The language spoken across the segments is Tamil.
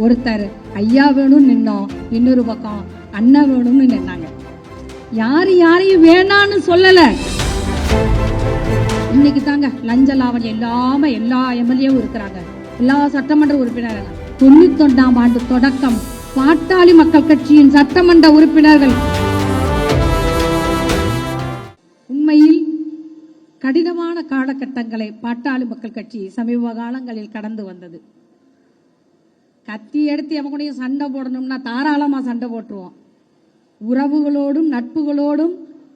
ஒருத்தர் ஐயா வேணும்னு நின்னோம், இன்னொரு பக்கம் அண்ணா வேணும்னு நின்னாங்க. யாரையும் வேணான்னு சொல்லல. இன்னைக்கு தாங்க லஞ்ச லாவணி இல்லாம எல்லா எம்எல்ஏவும் இருக்கிறாங்க, எல்லா சட்டமன்ற உறுப்பினர்கள். 91ஆம் ஆண்டு தொடக்கம் பாட்டாளி மக்கள் கட்சியின் சட்டமன்ற உறுப்பினர்கள். உண்மையில் கடினமான காலகட்டங்களை பாட்டாளி மக்கள் கட்சி சமீப காலங்களில் கடந்து வந்தது. கத்தி எடுத்து எவங்கூடையும் சண்டை போடணும்னா தாராளமா சண்டை போட்டுருவோம். உறவுகளோடும் நட்புகளோடும்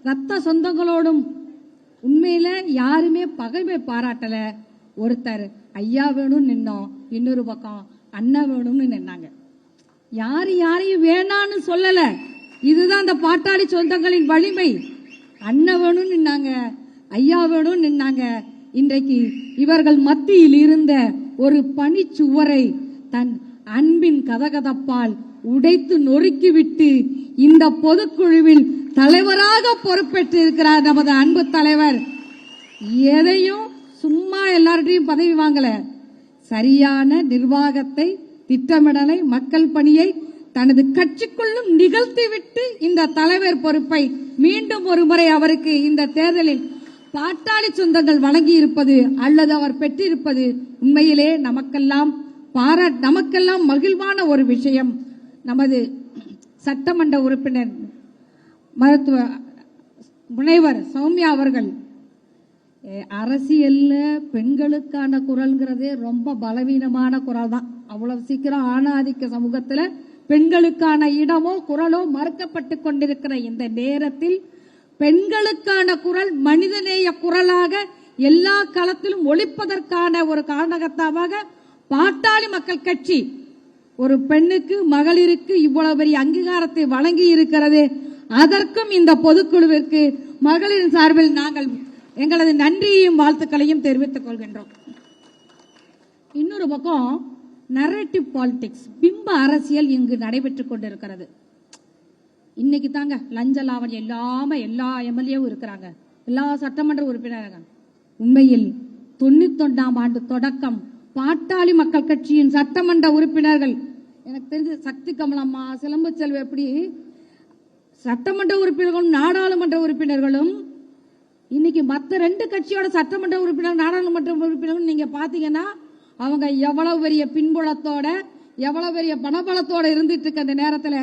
ரத்த சொந்தங்களோடும் உண்மையில யாருமே பகைமை பாராட்டல. ஒருத்தர் ஐயா வேணும்னு நின்னோம், இன்னொரு பக்கம் அண்ணா வேணும்னு நின்னாங்க. யாரையும் வேணான்னு சொல்லல. இதுதான் இந்த பாட்டாளி சொந்தங்களின் வலிமை. அண்ணா வேணும்னு நின்னாங்க, ஐயா வேணும்னு நின்னாங்க. இன்றைக்கு இவர்கள் மத்தியில் இருந்த ஒரு பனிச்சுவரை தன் அன்பின் கதகதப்பால் உடைத்து நொறுக்கிவிட்டு இந்த பொதுக்குழுவில் தலைவராக பொறுப்பேற்றிருக்கிறார் நமது அன்பு தலைவர். எதையும் சும்மா எல்லார்ட்டையும் பதவி வாங்கல, சரியான நிர்வாகத்தை, திட்டமிடலை, மக்கள் பணியை தனது கட்சிக்குள்ளும் நிகழ்த்திவிட்டு இந்த தலைவர் பொறுப்பை மீண்டும் ஒரு முறை அவருக்கு இந்த தேர்தலில் பாட்டாளி சொந்தங்கள் வழங்கி இருப்பது அல்லது அவர் பெற்றிருப்பது உண்மையிலே நமக்கெல்லாம் மகிழ்வான ஒரு விஷயம். நமது சட்டமன்ற உறுப்பினர் மருத்துவ முனைவர் சௌமியா அவர்கள் அரசியல்ல பெண்களுக்கான குரல்ங்கிறதே ரொம்ப பலவீனமான குரல் தான். அவ்வளவு சீக்கிரம் ஆணாதிக்க சமூகத்தில் பெண்களுக்கான இடமோ குரலோ மறுக்கப்பட்டு கொண்டிருக்கிற இந்த நேரத்தில் பெண்களுக்கான குரல் மனிதநேய குரலாக எல்லா களத்திலும் ஒலிப்பதற்கான ஒரு காரணகர்த்தாவாக பாட்டாளி மக்கள் கட்சி ஒரு பெண்ணுக்கு, மகளிருக்கு இவ்வளவு பெரிய அங்கீகாரத்தை வழங்கி இருக்கிறது. அதற்கும் இந்த பொதுக்குழுவிற்கு மகளிரின் சார்பில் நாங்கள் எங்களது நன்றியையும் வாழ்த்துக்களையும் தெரிவித்துக் கொள்கின்றோம். இன்னொரு பக்கம் நரேட்டிவ் பாலிடிக்ஸ், பிம்ப அரசியல் இங்கு நடைபெற்றுக் கொண்டிருக்கிறது. இன்னைக்கு தாங்க லஞ்ச லாவணி இல்லாம எல்லா எம்எல்ஏவும் இருக்கிறாங்க, எல்லா சட்டமன்ற உறுப்பினர்கள். உண்மையில் 91ஆம் ஆண்டு தொடக்கம் பாட்டாளி மக்கள் கட்சியின் சட்டமன்ற உறுப்பினர்கள், எனக்கு தெரிஞ்ச சக்தி கமலம்மா, சிலம்பு செல்வி, எப்படி சட்டமன்ற உறுப்பினர்களும் நாடாளுமன்ற உறுப்பினர்களும் இன்னைக்கு மற்ற 2 கட்சியோட சட்டமன்ற உறுப்பினர், நாடாளுமன்ற உறுப்பினர்கள் நீங்க பாத்தீங்கன்னா அவங்க எவ்வளவு பெரிய பின்புலத்தோட, எவ்வளவு பெரிய பணபலத்தோட இருந்துட்டு இருக்க அந்த நேரத்தில்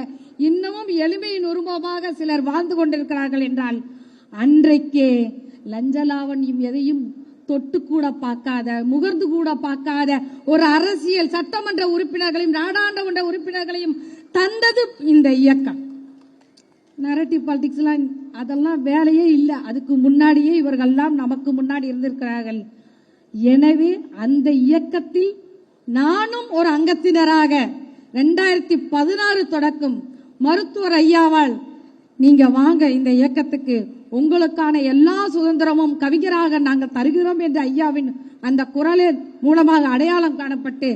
இன்னமும் எளிமையின் உருவமாக சிலர் வாழ்ந்து கொண்டிருக்கிறார்கள் என்றால், அன்றைக்கே லஞ்ச லாவணியும் எதையும் தொட்டு கூட பார்க்காத, முகர்ந்து கூட பார்க்காத ஒரு அரசியல் சட்டமன்ற உறுப்பினர்களையும் நாடாளுமன்ற உறுப்பினர்களையும் தந்தது இந்த இயக்கம். நரேட்டிவ் பாலிடிக்ஸ் எல்லாம் அதெல்லாம் வேலையே இல்லை. அதுக்கு முன்னாடியே இவர்கள்லாம் நமக்கு முன்னாடி இருந்திருக்கிறார்கள். எனவே அந்த இயக்கத்தில் நானும் ஒரு அங்கத்தினராக 2016 தொடக்கம் மருத்துவர் ஐயாவால் நீங்க வாங்க இந்த இயக்கத்துக்கு, உங்களுக்கான எல்லா சுதந்திரமும் கவிஞராக நாங்கள் தருகிறோம் என்று ஐயாவின் அந்த குரலின் மூலமாக அடையாளம் காணப்பட்டு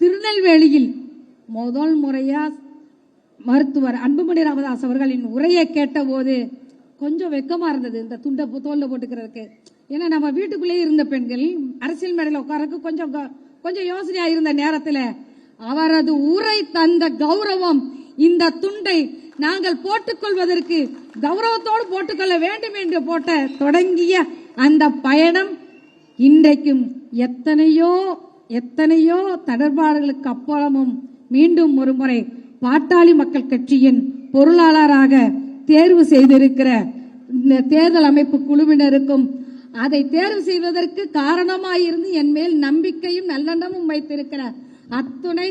திருநெல்வேலியில் முதல் முறையா மருத்துவர் அன்புமணி ராமதாஸ் அவர்களின் உரையை கேட்டபோது கொஞ்சம் வெக்கமா இருந்தது, இந்த துண்டை தோல்ல போட்டுக்கிறதுக்கு. ஏன்னா நம்ம வீட்டுக்குள்ளேயே இருந்த பெண்கள் அரசியல் மேடையில் உட்காரக்கு கொஞ்சம் யோசனையா இருந்த நேரத்தில் அவரது உரை தந்த கௌரவம், இந்த துண்டை நாங்கள் போட்டுக்கொள்வதற்கு கௌரவத்தோடு போட்டுக்கொள்ள வேண்டும் என்று தொடங்கிய அந்த பயணம் இன்றைக்கும் எத்தனையோ தொடர்பாளர்களுக்கு அப்புறமும் மீண்டும் ஒரு முறை பாட்டாளி மக்கள் கட்சியின் பொருளாளராக தேர்வு செய்திருக்கிற இந்த தேர்தல் அமைப்பு குழுவினருக்கும் அதை தேர்வு செய்வதற்கு காரணமாயிருந்து என் மேல் நம்பிக்கையும் நல்லெண்ணமும் வைத்திருக்கிற அத்துணை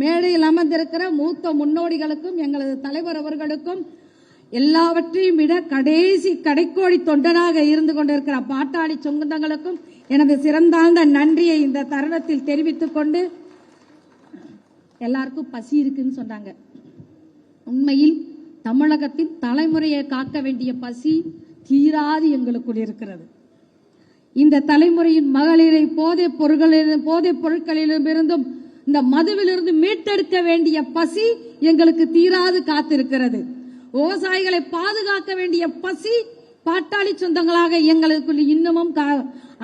மேடையில் அமர்ந்திருக்கிற மூத்த முன்னோடிகளுக்கும் எங்களது தலைவர் அவர்களுக்கும் எல்லாவற்றையும் விட கடைக்கோடி தொண்டனாக இருந்து கொண்டிருக்கிற பாட்டாளி சொந்தங்களுக்கும் எனது சிறந்தாழ்ந்த நன்றியை இந்த தருணத்தில் தெரிவித்துக் கொண்டு, எல்லாருக்கும் பசி இருக்குன்னு சொன்னாங்க. உண்மையில் தமிழகத்தின் தலைமுறையை காக்க வேண்டிய பசி தீராது எங்களுக்குள் இருக்கிறது. இந்த தலைமுறையின் மகளிரை போதைப் பொருட்களிலிருந்தும் இந்த மதுவிலிருந்து மீட்டெடுக்க வேண்டிய பசி எங்களுக்கு தீராது காத்திருக்கிறது. விவசாயிகளை பாதுகாக்க வேண்டிய பசி பாட்டாளி சொந்தங்களாக எங்களுக்குள் இன்னமும்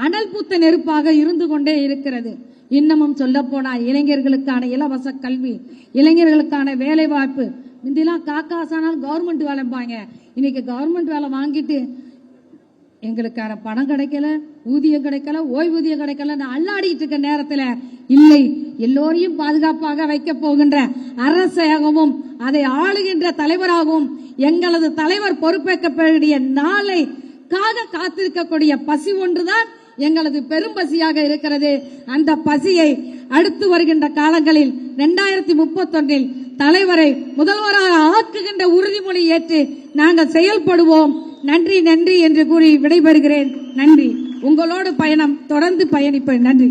அனல் பூத்த நெருப்பாக இருந்து கொண்டே இருக்கிறது. இன்னமும் சொல்ல போனா இளைஞர்களுக்கான இலவச கல்வி, இளைஞர்களுக்கான வேலை வாய்ப்பு. முந்திலாம் காக்காசானால் கவர்மெண்ட் வேலைப்பாங்க, இன்னைக்கு கவர்மெண்ட் வேலை வாங்கிட்டு எங்களுக்கான பணம் கிடைக்கல, ஊதியம் கிடைக்கல, ஓய்வூதியம் கிடைக்கல அல்லாடிட்டு இருக்க நேரத்தில் இல்லை, எல்லோரையும் பாதுகாப்பாக வைக்க போகின்ற அரசாகவும் அதை ஆளுகின்ற தலைவராகவும் எங்களது தலைவர் பொறுப்பேற்கக்கூடிய நாளை காத்திருக்கக்கூடிய பசி ஒன்றுதான் எங்களது பெரும் பசியாக இருக்கிறது. அந்த பசியை அடுத்து வருகின்ற காலங்களில் 2031 தலைவரை முதல்வராக ஆக்குகின்ற உறுதிமொழி ஏற்று நாங்கள் செயல்படுவோம். நன்றி நன்றி என்று கூறி விடைபெறுகிறேன். நன்றி. உங்களோடு பயணம் தொடர்ந்து பயணிப்பேன். நன்றி.